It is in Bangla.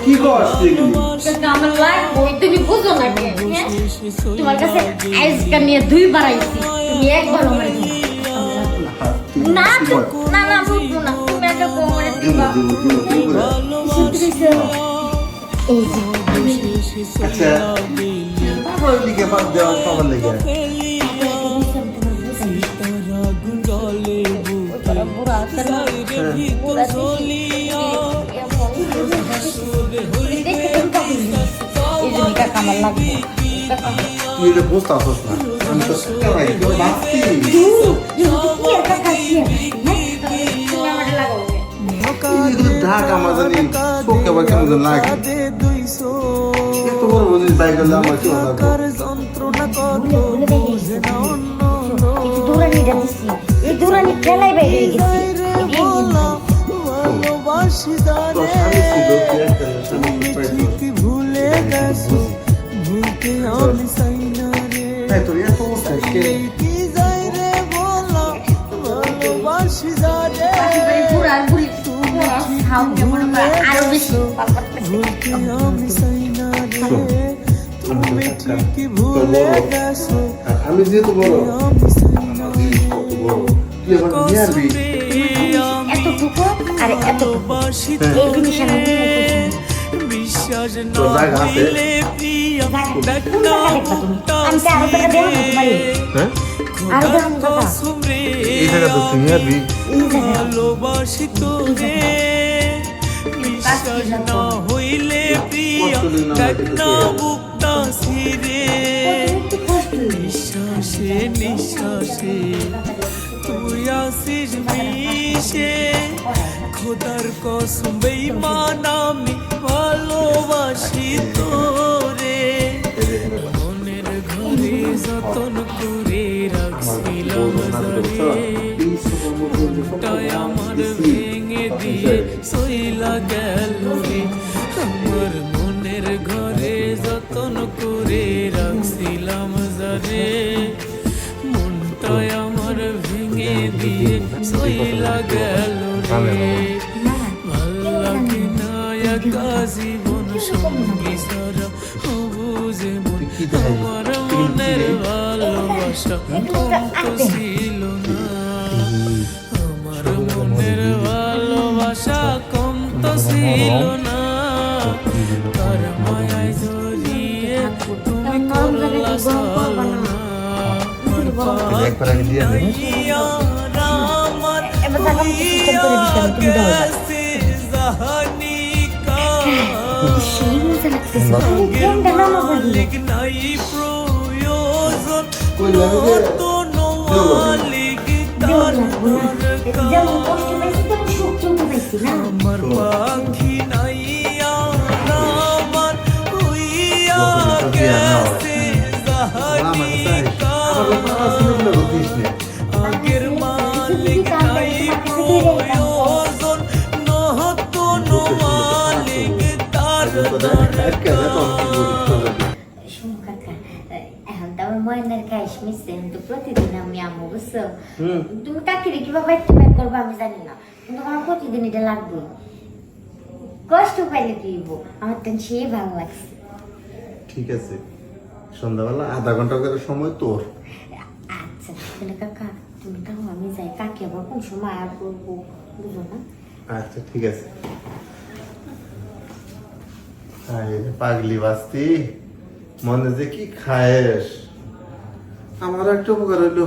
কি করছিস আমার লাগবে তুমি বুঝো না কেন তোমার কাছে আজকাল নিয়ে 2 বার আইছি তুমি একবার আমার না না না বুঝবো না তুমি একটা কোমরে দিবা এই আচ্ছা লিখে বাদ দেওয়া সবার লেগে আমার লাগবে তুই এটা বুঝতে আসছ না আমি তো সকালে বাঁচতি ঢাক আমার জানি পোকে বা কেমন যেন লাগে এত বড় বুঝিস বাইক গেলে আমার কি লাগবে এই দৌড়ানি খেলাই বাইরে গেছি তো স্বামী ছিল কি একটা স্বামী ভুলে গেছো ভুলতে আমি চাই না রে হ্যাঁ তোর এত অবস্থা কে কি যাই রে বলো ভালোবাসি যা রে আরো বেশি ভুলতে আমি চাই না রে তুমি ঠিকই ভুলে গেছো আমি যেহেতু বড় আমি চাই না কত বড় তুই এখন নিয়ে আসবি এতটুকু আর এতটুকু এই জিনিস আমি বিশ্বাস তোর জায়গা আছে আমি আরো টাকা দেবো না তোমার হ্যাঁ আরো দাম টাকা এই জায়গা তো তুই নিয়ে আসবি এই জায়গা ভালোবাসি তোরে বিশ্বাস না হইলে প্রিয়া দেখ না বুকটা সিরে নিঃশ্বাসে নিঃশ্বাসে তুই আসিস মিশে খোদার কসম বেঈমান আমি ভালোবাসি তোরে মনের ঘরে যতন করে রাখছিলাম তাই আমার ভেঙে দিয়ে সইলা গেল রে আমার মনের ঘরে যতন করে রাখছিলাম যারে মনটাই আমার ভেঙে দিয়ে সইলা গেল রে ভাল লাগে না একা জীবন সঙ্গী সারা বুঝে মন আমার মনের ভালোবাসা কম তো ছিল না আমার মনের ভালোবাসা কম তো ছিল না তার মায়ায় জড়িয়ে তুমি করলা সালনা একবার আগে দিয়ে দে এবার টাকা আমি সিস্টেম করে দিতাম তুমি দাও সেই মজা লাগতেছে কোন দানা বলি কই লাগে যেমন কষ্ট পাইছি তেমন সুখ চলতে পাইছি না আমার পাখি নাইয়া আমার হইয়া গেছে জাহানিকা আগের মালিক নাই প্রয়োজন নতুন মালিক তার এখন তো আমার ময়নার কাশ মিশছে তো প্রতিদিন আমি আমো বুঝছো তুমি কাকিরে কিভাবে ব্যাক করবো আমি জানি না কিন্তু আমার প্রতিদিন এটা লাগবে কষ্ট পাইলে দিব আমার তো সেই ভালো লাগছে ঠিক আছে সন্ধ্যাবেলা আধা ঘন্টা করে সময় তোর আচ্ছা তাহলে কাকা তুমি তাও আমি যাই কাকি আবার কোন সময় আর করবো বুঝো না আচ্ছা ঠিক আছে পাগলি বাস্তি মনে যে কি খায়েস আমার একটা উপকার হইলো